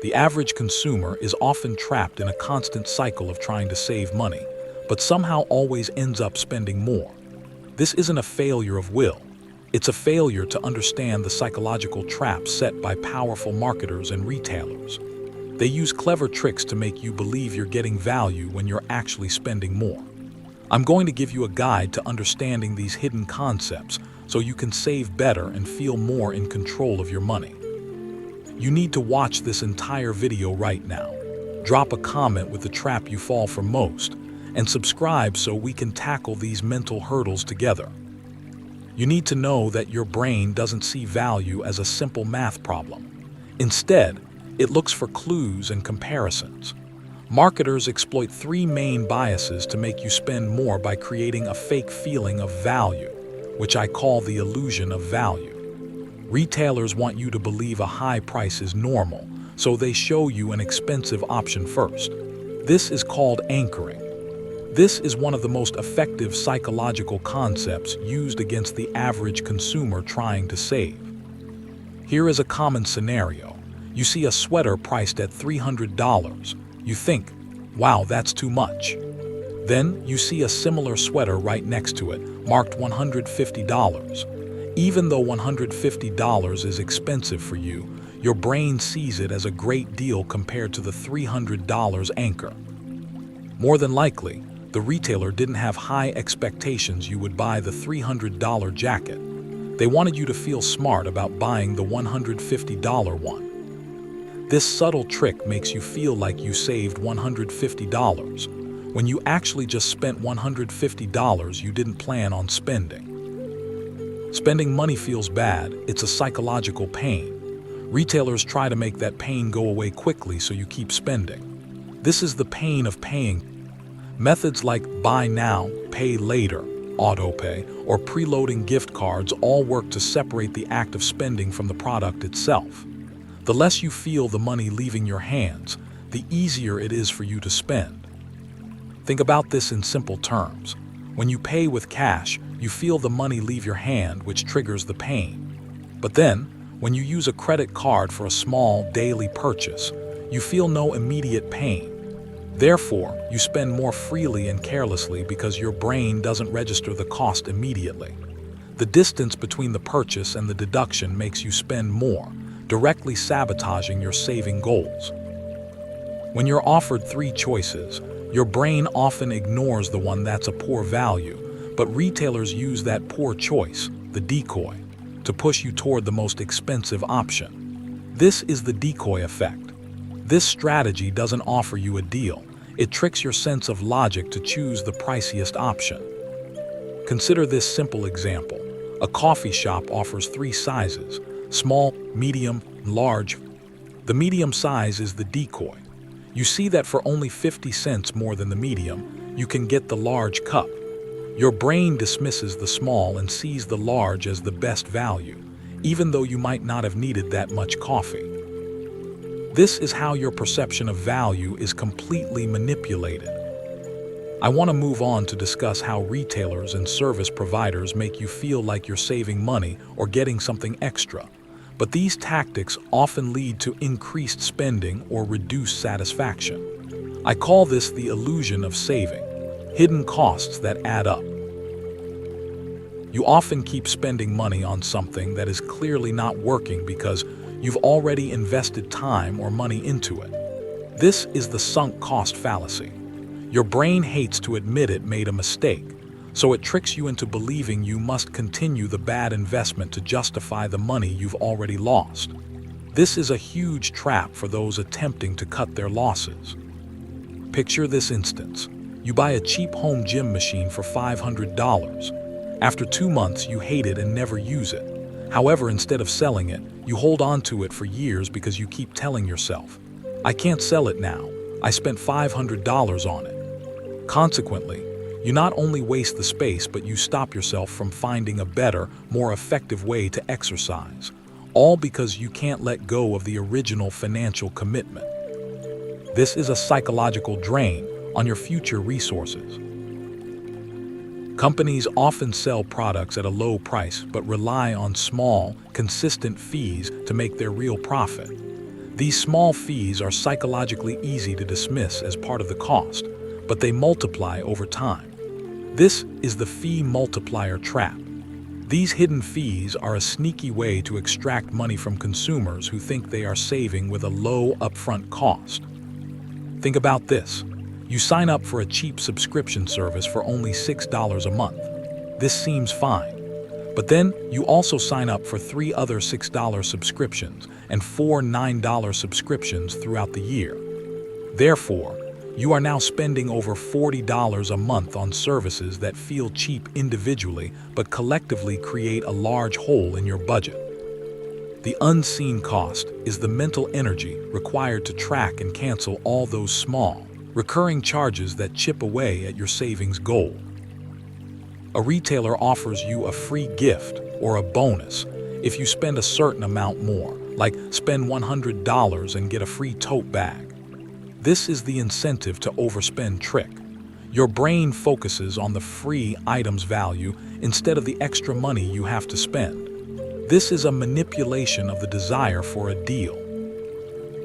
The average consumer is often trapped in a constant cycle of trying to save money, but somehow always ends up spending more. This isn't a failure of will. It's a failure to understand the psychological traps set by powerful marketers and retailers. They use clever tricks to make you believe you're getting value when you're actually spending more. I'm going to give you a guide to understanding these hidden concepts so you can save better and feel more in control of your money. You need to watch this entire video right now. Drop a comment with the trap you fall for most, and subscribe so we can tackle these mental hurdles together. You need to know that your brain doesn't see value as a simple math problem. Instead, it looks for clues and comparisons. Marketers exploit three main biases to make you spend more by creating a fake feeling of value, which I call the illusion of value. Retailers want you to believe a high price is normal, so they show you an expensive option first. This is called anchoring. This is one of the most effective psychological concepts used against the average consumer trying to save. Here is a common scenario. You see a sweater priced at $300. You think, wow, that's too much. Then you see a similar sweater right next to it, marked $150. Even though $150 is expensive for you, your brain sees it as a great deal compared to the $300 anchor. More than likely, the retailer didn't have high expectations you would buy the $300 jacket. They wanted you to feel smart about buying the $150 one. This subtle trick makes you feel like you saved $150 when you actually just spent $150 you didn't plan on spending. Spending money feels bad. It's a psychological pain. Retailers try to make that pain go away quickly so you keep spending. This is the pain of paying. Methods like buy now, pay later, autopay, or preloading gift cards all work to separate the act of spending from the product itself. The less you feel the money leaving your hands, the easier it is for you to spend. Think about this in simple terms. When you pay with cash, you feel the money leave your hand, which triggers the pain. But then, when you use a credit card for a small daily purchase, you feel no immediate pain. Therefore, you spend more freely and carelessly because your brain doesn't register the cost immediately. The distance between the purchase and the deduction makes you spend more, directly sabotaging your saving goals. When you're offered three choices, your brain often ignores the one that's a poor value, but retailers use that poor choice, the decoy, to push you toward the most expensive option. This is the decoy effect. This strategy doesn't offer you a deal. It tricks your sense of logic to choose the priciest option. Consider this simple example. A coffee shop offers three sizes: small, medium, and large. The medium size is the decoy. You see that for only 50 cents more than the medium, you can get the large cup. Your brain dismisses the small and sees the large as the best value, even though you might not have needed that much coffee. This is how your perception of value is completely manipulated. I want to move on to discuss how retailers and service providers make you feel like you're saving money or getting something extra. But these tactics often lead to increased spending or reduced satisfaction. I call this the illusion of saving, hidden costs that add up. You often keep spending money on something that is clearly not working because you've already invested time or money into it. This is the sunk cost fallacy. Your brain hates to admit it made a mistake, so it tricks you into believing you must continue the bad investment to justify the money you've already lost. This is a huge trap for those attempting to cut their losses. Picture this instance. You buy a cheap home gym machine for $500. After 2 months, you hate it and never use it. However, instead of selling it, you hold on to it for years because you keep telling yourself, I can't sell it now. I spent $500 on it. Consequently, you not only waste the space, but you stop yourself from finding a better, more effective way to exercise, all because you can't let go of the original financial commitment. This is a psychological drain on your future resources. Companies often sell products at a low price but rely on small, consistent fees to make their real profit. These small fees are psychologically easy to dismiss as part of the cost, but they multiply over time. This is the fee multiplier trap. These hidden fees are a sneaky way to extract money from consumers who think they are saving with a low upfront cost. Think about this. You sign up for a cheap subscription service for only $6 a month. This seems fine. But then you also sign up for 3 other $6 subscriptions and 4 $9 subscriptions throughout the year. Therefore, you are now spending over $40 a month on services that feel cheap individually but collectively create a large hole in your budget. The unseen cost is the mental energy required to track and cancel all those small, recurring charges that chip away at your savings goal. A retailer offers you a free gift or a bonus if you spend a certain amount more, like spend $100 and get a free tote bag. This is the incentive to overspend trick. Your brain focuses on the free item's value instead of the extra money you have to spend. This is a manipulation of the desire for a deal.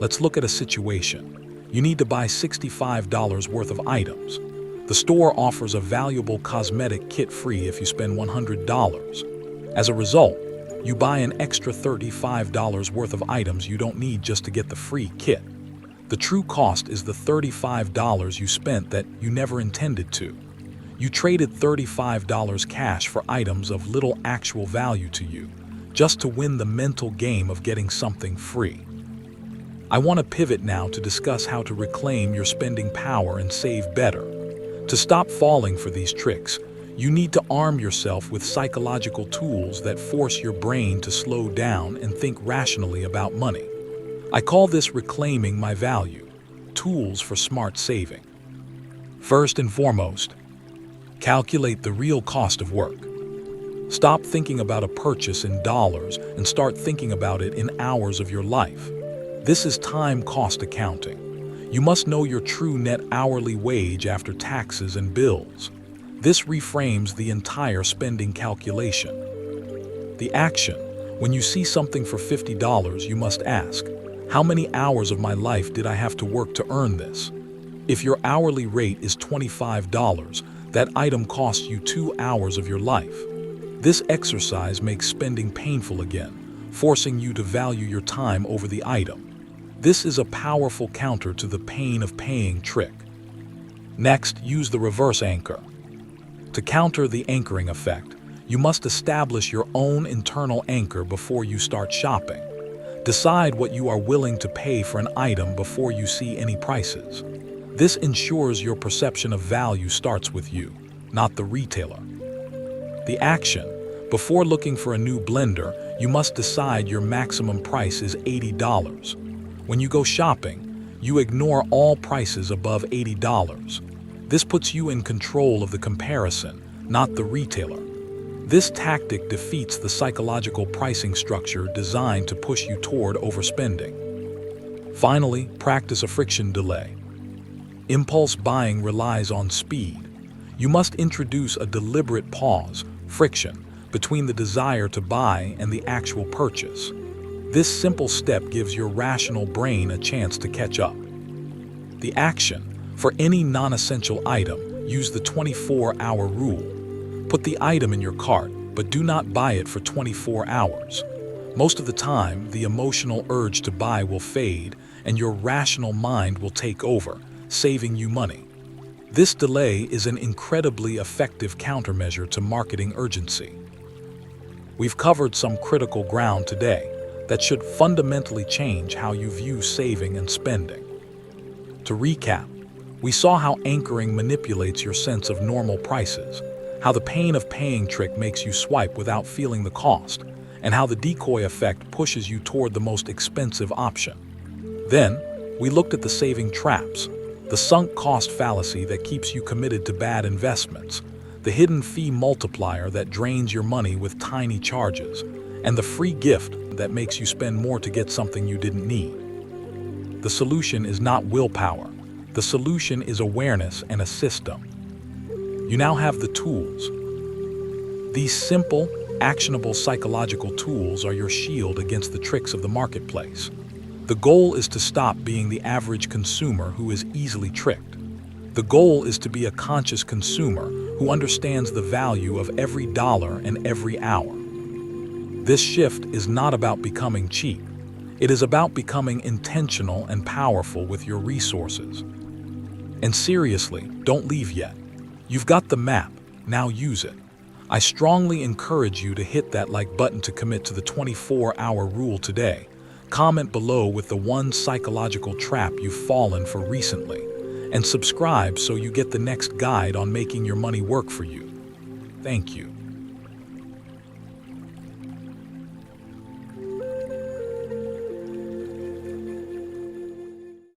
Let's look at a situation. You need to buy $65 worth of items. The store offers a valuable cosmetic kit free if you spend $100. As a result, you buy an extra $35 worth of items you don't need just to get the free kit. The true cost is the $35 you spent that you never intended to. You traded $35 cash for items of little actual value to you, just to win the mental game of getting something free. I want to pivot now to discuss how to reclaim your spending power and save better. To stop falling for these tricks, you need to arm yourself with psychological tools that force your brain to slow down and think rationally about money. I call this reclaiming my value, tools for smart saving. First and foremost, calculate the real cost of work. Stop thinking about a purchase in dollars and start thinking about it in hours of your life. This is time cost accounting. You must know your true net hourly wage after taxes and bills. This reframes the entire spending calculation. The action. When you see something for $50, you must ask, how many hours of my life did I have to work to earn this? If your hourly rate is $25, that item costs you 2 hours of your life. This exercise makes spending painful again, forcing you to value your time over the item. This is a powerful counter to the pain of paying trick. Next, use the reverse anchor. To counter the anchoring effect, you must establish your own internal anchor before you start shopping. Decide what you are willing to pay for an item before you see any prices. This ensures your perception of value starts with you, not the retailer. The action. Before looking for a new blender, you must decide your maximum price is $80. When you go shopping, you ignore all prices above $80. This puts you in control of the comparison, not the retailer. This tactic defeats the psychological pricing structure designed to push you toward overspending. Finally, practice a friction delay. Impulse buying relies on speed. You must introduce a deliberate pause, friction, between the desire to buy and the actual purchase. This simple step gives your rational brain a chance to catch up. The action. For any non-essential item, use the 24-hour rule. Put the item in your cart, but do not buy it for 24 hours. Most of the time, the emotional urge to buy will fade, and your rational mind will take over, saving you money. This delay is an incredibly effective countermeasure to marketing urgency. We've covered some critical ground today that should fundamentally change how you view saving and spending. To recap, we saw how anchoring manipulates your sense of normal prices, how the pain of paying trick makes you swipe without feeling the cost, and how the decoy effect pushes you toward the most expensive option. Then, we looked at the saving traps, the sunk cost fallacy that keeps you committed to bad investments, the hidden fee multiplier that drains your money with tiny charges, and the free gift that makes you spend more to get something you didn't need. The solution is not willpower. The solution is awareness and a system. You now have the tools. These simple, actionable psychological tools are your shield against the tricks of the marketplace. The goal is to stop being the average consumer who is easily tricked. The goal is to be a conscious consumer who understands the value of every dollar and every hour. This shift is not about becoming cheap. It is about becoming intentional and powerful with your resources. And seriously, don't leave yet. You've got the map, now use it. I strongly encourage you to hit that like button to commit to the 24-hour rule today. Comment below with the one psychological trap you've fallen for recently. And subscribe so you get the next guide on making your money work for you. Thank you.